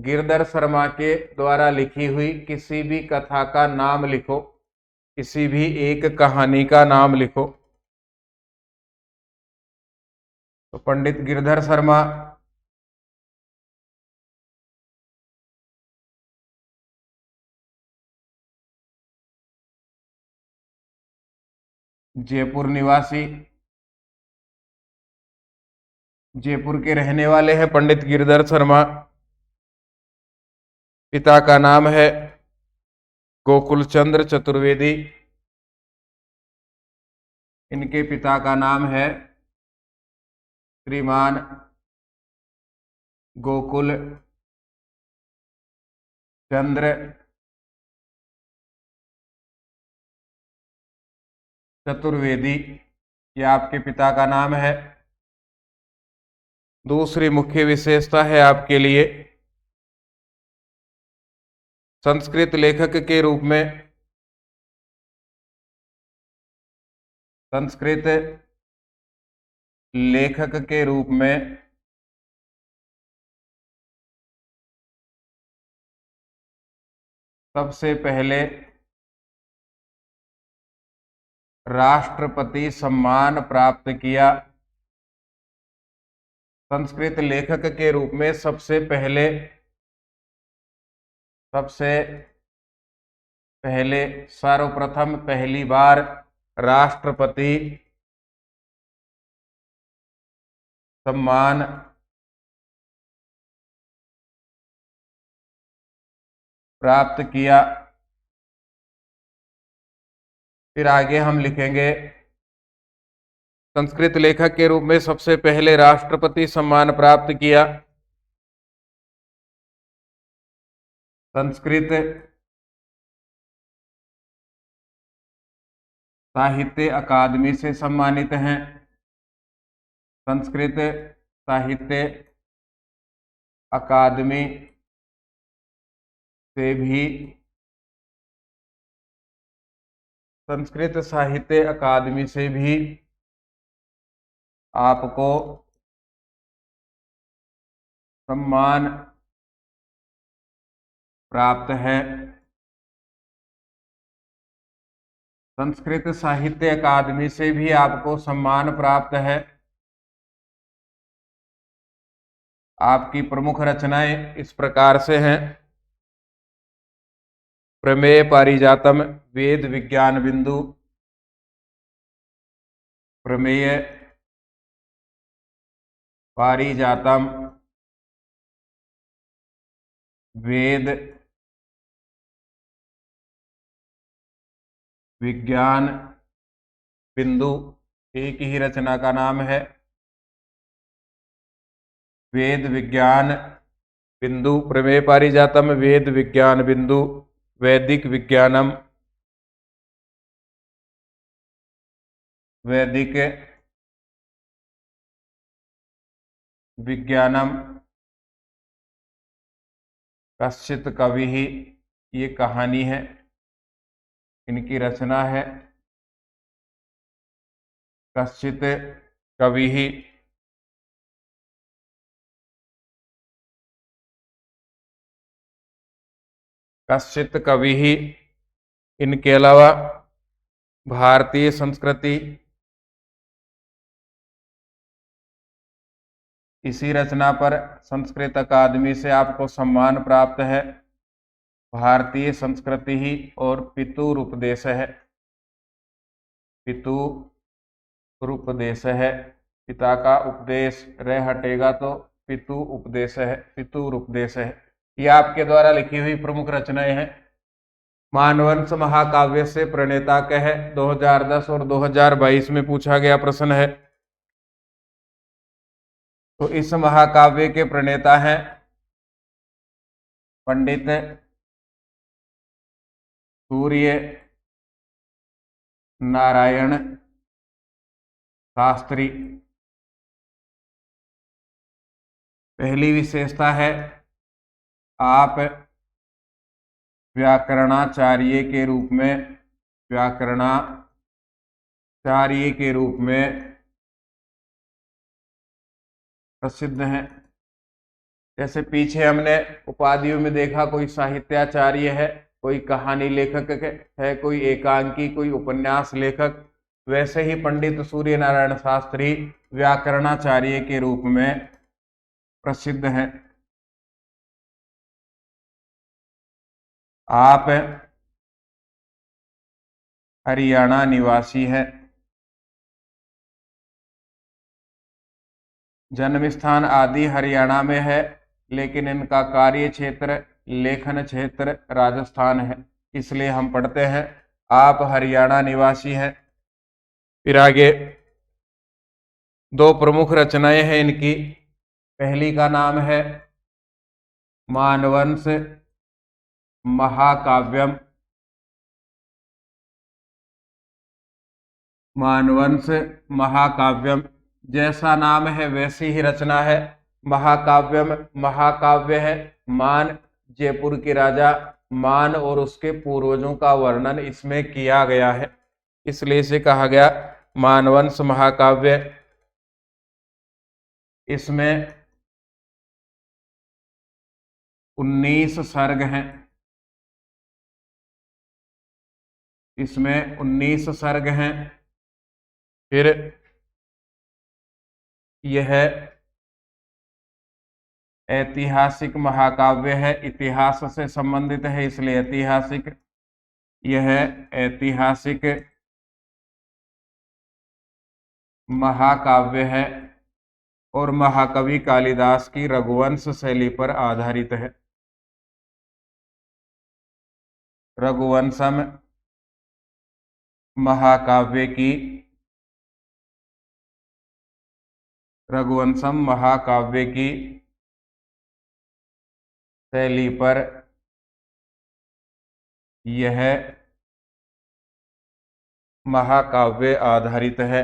गिरधर शर्मा के द्वारा लिखी हुई किसी भी कथा का नाम लिखो, किसी भी एक कहानी का नाम लिखो। तो पंडित गिरधर शर्मा जयपुर निवासी, जयपुर के रहने वाले हैं पंडित गिरधर शर्मा। पिता का नाम है गोकुल चंद्र चतुर्वेदी। इनके पिता का नाम है श्रीमान गोकुल चंद्र चतुर्वेदी, ये आपके पिता का नाम है। दूसरी मुख्य विशेषता है आपके लिए संस्कृत लेखक के रूप में संस्कृत लेखक के रूप में सबसे पहले राष्ट्रपति सम्मान प्राप्त किया। संस्कृत लेखक के रूप में सबसे पहले सर्वप्रथम पहली बार राष्ट्रपति सम्मान प्राप्त किया। फिर आगे हम लिखेंगे संस्कृत लेखक के रूप में सबसे पहले राष्ट्रपति सम्मान प्राप्त किया। संस्कृत साहित्य अकादमी से सम्मानित हैं। संस्कृत साहित्य अकादमी से भी संस्कृत साहित्य अकादमी से भी आपको सम्मान प्राप्त है। संस्कृत साहित्य अकादमी से भी आपको सम्मान प्राप्त है। आपकी प्रमुख रचनाएं इस प्रकार से हैं। प्रमेय पारिजातम, वेद विज्ञान बिंदु, प्रमेय पारिजातम, वेद विज्ञान बिंदु, एक ही रचना का नाम है। वेद विज्ञान बिंदु, प्रमेय पारिजातम, वेद विज्ञान बिंदु, वैदिक विज्ञानम, वैदिक विज्ञानम, कश्चित कवि ही, ये कहानी है, इनकी रचना है। कश्चित कवि ही, कश्चित कवि ही। इनके अलावा भारतीय संस्कृति, इसी रचना पर संस्कृत अकादमी से आपको सम्मान प्राप्त है। भारतीय संस्कृति ही और पितूर उपदेश है। पितूर उपदेश है, पिता का उपदेश रह हटेगा तो पितु उपदेश है, पितूर उपदेश है। ये आपके द्वारा लिखी हुई प्रमुख रचनाएं हैं। मानवंश महाकाव्य से प्रणेता कह 2010 और 2022 में पूछा गया प्रश्न है। तो इस महाकाव्य के प्रणेता हैं पंडित सूर्य नारायण शास्त्री। पहली विशेषता है, आप व्याकरणाचार्य के रूप में प्रसिद्ध हैं। जैसे पीछे हमने उपाधियों में देखा, कोई साहित्याचार्य है, कोई कहानी लेखक है, कोई एकांकी, कोई उपन्यास लेखक, वैसे ही पंडित सूर्य नारायण शास्त्री व्याकरणाचार्य के रूप में प्रसिद्ध हैं। आप हरियाणा निवासी हैं। जन्म स्थान आदि हरियाणा में है, लेकिन इनका कार्य क्षेत्र, लेखन क्षेत्र राजस्थान है। इसलिए हम पढ़ते हैं आप हरियाणा निवासी हैं। फिर आगे दो प्रमुख रचनाएं हैं इनकी। पहली का नाम है मानवंश महाकाव्यम। मानवंश महाकाव्यम, जैसा नाम है वैसी ही रचना है। महाकाव्यम, महाकाव्य है। मान जयपुर के राजा मान और उसके पूर्वजों का वर्णन इसमें किया गया है, इसलिए इसे कहा गया मानवंश महाकाव्य। इसमें 19 सर्ग हैं। इसमें 19 सर्ग हैं। फिर यह ऐतिहासिक महाकाव्य है, इतिहास से संबंधित है इसलिए ऐतिहासिक। यह ऐतिहासिक महाकाव्य है और महाकवि कालिदास की रघुवंश शैली पर आधारित है। रघुवंशम महाकाव्य की रघुवंशम महाकाव्य की शैली पर यह महाकाव्य आधारित है।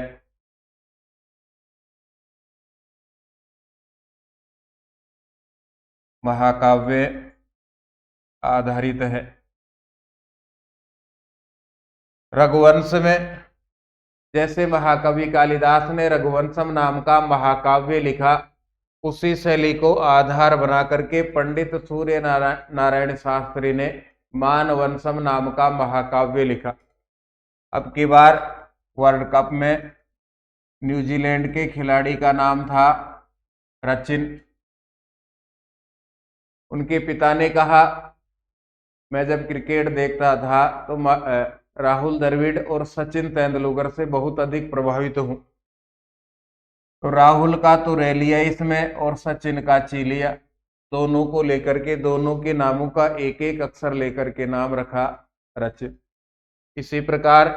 महाकाव्य आधारित है। रघुवंश में जैसे महाकवि कालिदास ने रघुवंशम नाम का महाकाव्य लिखा, उसी शैली को आधार बना करके पंडित सूर्य नारायण शास्त्री ने मानवंशम नाम का महाकाव्य लिखा। अब की बार वर्ल्ड कप में न्यूजीलैंड के खिलाड़ी का नाम था सचिन। उनके पिता ने कहा, मैं जब क्रिकेट देखता था तो राहुल द्रविड़ और सचिन तेंदुलकर से बहुत अधिक प्रभावित हूं। तो राहुल का तो ले लिया इसमें और सचिन का ची लिया। दोनों को लेकर के, दोनों के नामों का एक एक अक्षर लेकर के नाम रखा रचिन। इसी प्रकार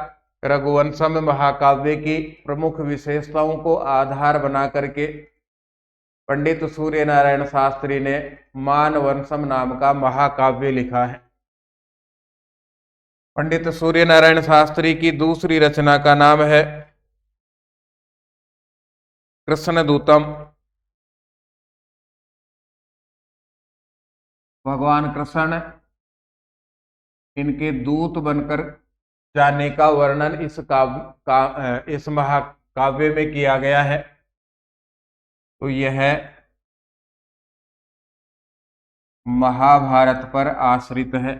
रघुवंशम महाकाव्य की प्रमुख विशेषताओं को आधार बना करके पंडित सूर्य नारायण शास्त्री ने मानवंशम नाम का महाकाव्य लिखा है। पंडित सूर्य नारायण शास्त्री की दूसरी रचना का नाम है कृष्णदूतम। भगवान कृष्ण इनके दूत बनकर जाने का वर्णन इस महाकाव्य में किया गया है। तो यह महाभारत पर आश्रित है।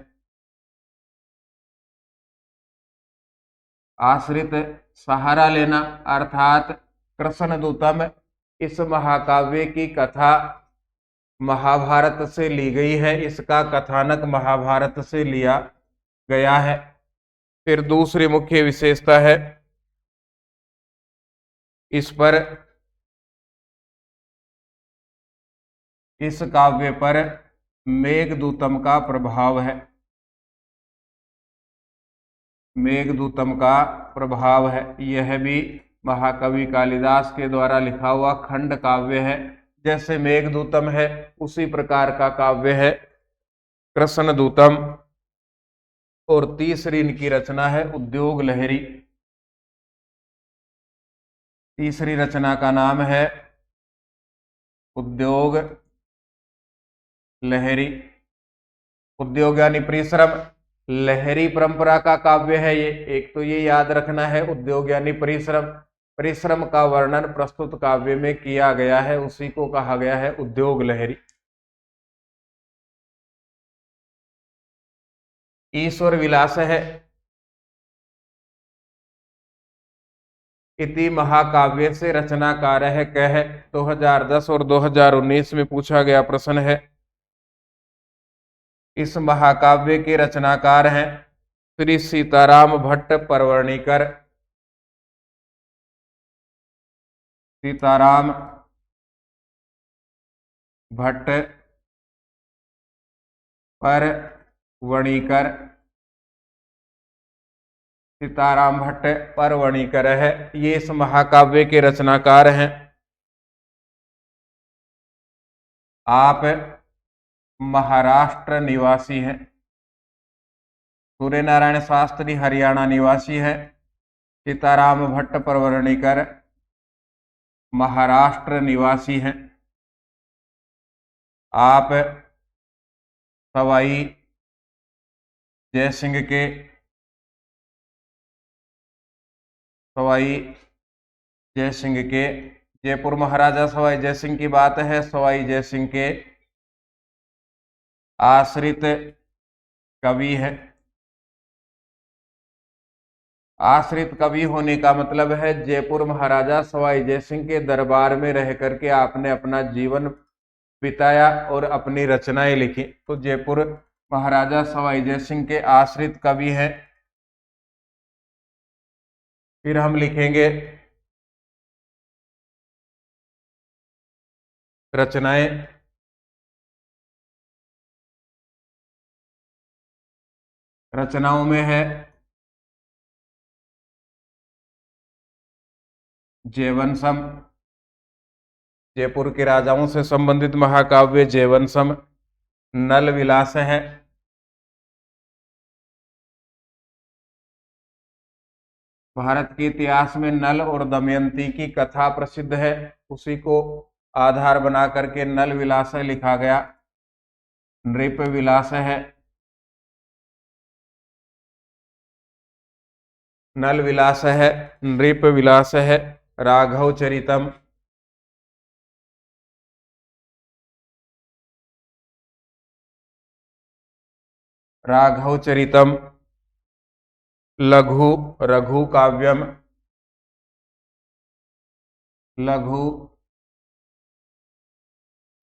आश्रित सहारा लेना अर्थात कृष्णदूतम इस महाकाव्य की कथा महाभारत से ली गई है, इसका कथानक महाभारत से लिया गया है। फिर दूसरी मुख्य विशेषता है, इस काव्य पर मेघदूतम का प्रभाव है। मेघदूतम का प्रभाव है। यह भी महाकवि कालिदास के द्वारा लिखा हुआ खंड काव्य है। जैसे मेघदूतम है उसी प्रकार का काव्य है कृष्णदूतम। और तीसरी इनकी रचना है उद्योग लहरी। तीसरी रचना का नाम है उद्योग लहरी। उद्योग यानी परिश्रम, लहरी परंपरा का काव्य है ये। एक तो ये याद रखना है, उद्योग यानी परिश्रम, परिश्रम का वर्णन प्रस्तुत काव्य में किया गया है, उसी को कहा गया है उद्योग लहरी। ईश्वर विलास है। इति महाकाव्य से रचनाकार है कह 2010 और 2019 में पूछा गया प्रश्न है। इस महाकाव्य के रचनाकार हैं श्री सीताराम भट्ट परवर्णीकर। सीताराम भट्ट परवणीकर। सीताराम भट्ट परवणीकर है, ये इस महाकाव्य के रचनाकार हैं। आप महाराष्ट्र निवासी हैं। सूर्य नारायण शास्त्री हरियाणा निवासी है। सीताराम भट्ट परवर्णीकर महाराष्ट्र निवासी हैं। आप सवाई जयसिंह के सवाई जयसिंह के जयपुर महाराजा सवाई जयसिंह की बात है। सवाई जयसिंह के आश्रित कवि है। आश्रित कवि होने का मतलब है जयपुर महाराजा सवाई जयसिंह के दरबार में रह करके आपने अपना जीवन बिताया और अपनी रचनाएं लिखी, तो जयपुर महाराजा सवाई जयसिंह के आश्रित कवि हैं। फिर हम लिखेंगे रचनाएं। रचनाओं में है जयवंशम, जयपुर के राजाओं से संबंधित महाकाव्य जयवंशम। नल विलास है, भारत के इतिहास में नल और दमयंती की कथा प्रसिद्ध है, उसी को आधार बना करके नल विलास लिखा गया। नृप विलास है, नल विलास है, नृप विलास है। राघव चरितम, राघव चरितम। लघु रघु काव्यम, लघु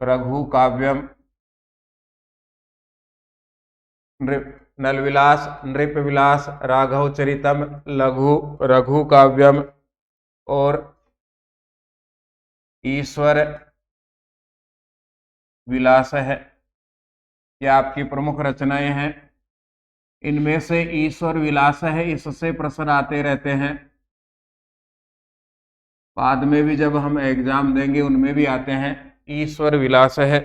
रघु काव्यम। नल विलास, नृप विलास, राघव चरितम, लघु रघु काव्यम और ईश्वर विलास है। ये आपकी प्रमुख रचनाएं हैं। इनमें से ईश्वर विलास है, इससे प्रश्न आते रहते हैं, बाद में भी जब हम एग्जाम देंगे उनमें भी आते हैं। ईश्वर विलास है।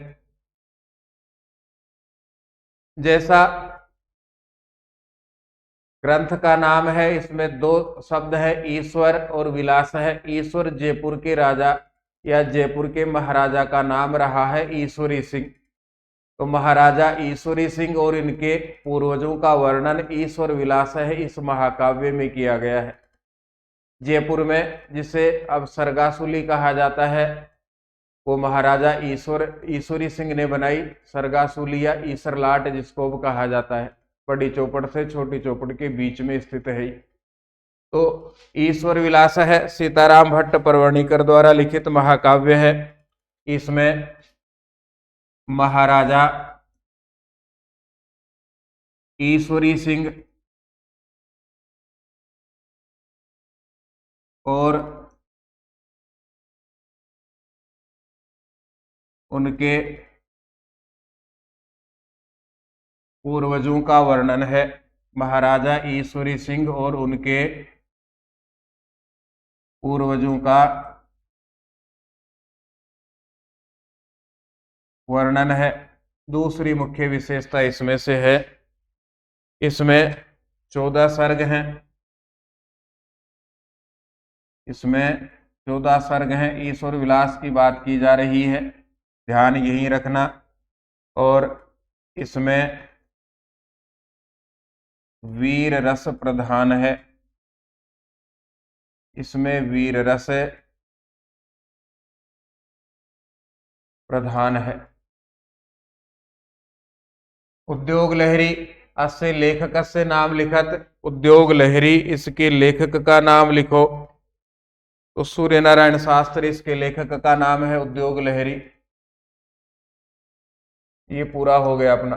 जैसा ग्रंथ का नाम है, इसमें दो शब्द है, ईश्वर और विलास है। ईश्वर जयपुर के राजा या जयपुर के महाराजा का नाम रहा है, ईश्वरी सिंह। तो महाराजा ईश्वरी सिंह और इनके पूर्वजों का वर्णन ईश्वर विलास है, इस महाकाव्य में किया गया है। जयपुर में जिसे अब सरगासुली कहा जाता है, वो महाराजा ईश्वरी सिंह ने बनाई। सरगासुली या ईसरलाट जिसको अब कहा जाता है, बड़ी चौपड़ से छोटी चौपड़ के बीच में स्थित है। तो ईश्वर विलास है, सीताराम भट्ट परवणिकर द्वारा लिखित महाकाव्य है। इसमें महाराजा ईश्वरी सिंह और उनके पूर्वजों का वर्णन है। महाराजा ईश्वरी सिंह और उनके पूर्वजों का वर्णन है। दूसरी मुख्य विशेषता इसमें से है, इसमें 14 सर्ग हैं। इसमें 14 सर्ग हैं। ईश्वर विलास की बात की जा रही है, ध्यान यही रखना। और इसमें वीर रस प्रधान है, इसमें वीर रस प्रधान है। उद्योग लहरी, अस्य लेखक से नाम लिखत। उद्योग लहरी, इसके लेखक का नाम लिखो। तो सूर्य नारायण शास्त्री इसके लेखक का नाम है, उद्योग लहरी। ये पूरा हो गया अपना।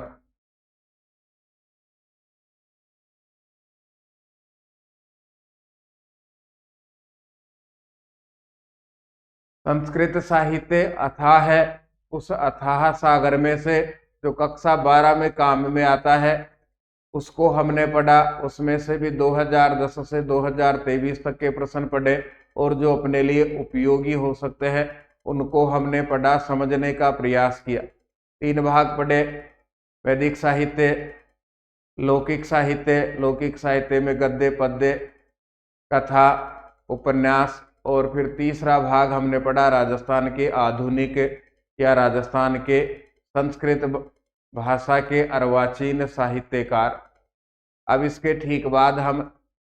संस्कृत साहित्य अथाह है, उस अथाह सागर में से जो कक्षा 12 में काम में आता है उसको हमने पढ़ा। उसमें से भी 2010 से 2023 तक के प्रश्न पढ़े और जो अपने लिए उपयोगी हो सकते हैं उनको हमने पढ़ा, समझने का प्रयास किया। 3 भाग पढ़े, वैदिक साहित्य, लौकिक साहित्य। लौकिक साहित्य में गद्य, पद्य, कथा, उपन्यास। और फिर तीसरा भाग हमने पढ़ा राजस्थान के आधुनिक या राजस्थान के संस्कृत भाषा के अर्वाचीन साहित्यकार। अब इसके ठीक बाद हम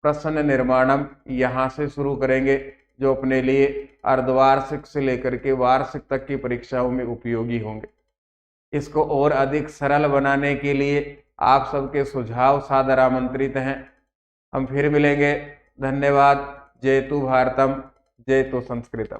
प्रश्न निर्माणम यहाँ से शुरू करेंगे, जो अपने लिए अर्धवार्षिक से लेकर के वार्षिक तक की परीक्षाओं में उपयोगी होंगे। इसको और अधिक सरल बनाने के लिए आप सबके सुझाव सादर आमंत्रित हैं। हम फिर मिलेंगे। धन्यवाद। जय तु भारतम, जय तु संस्कृतम।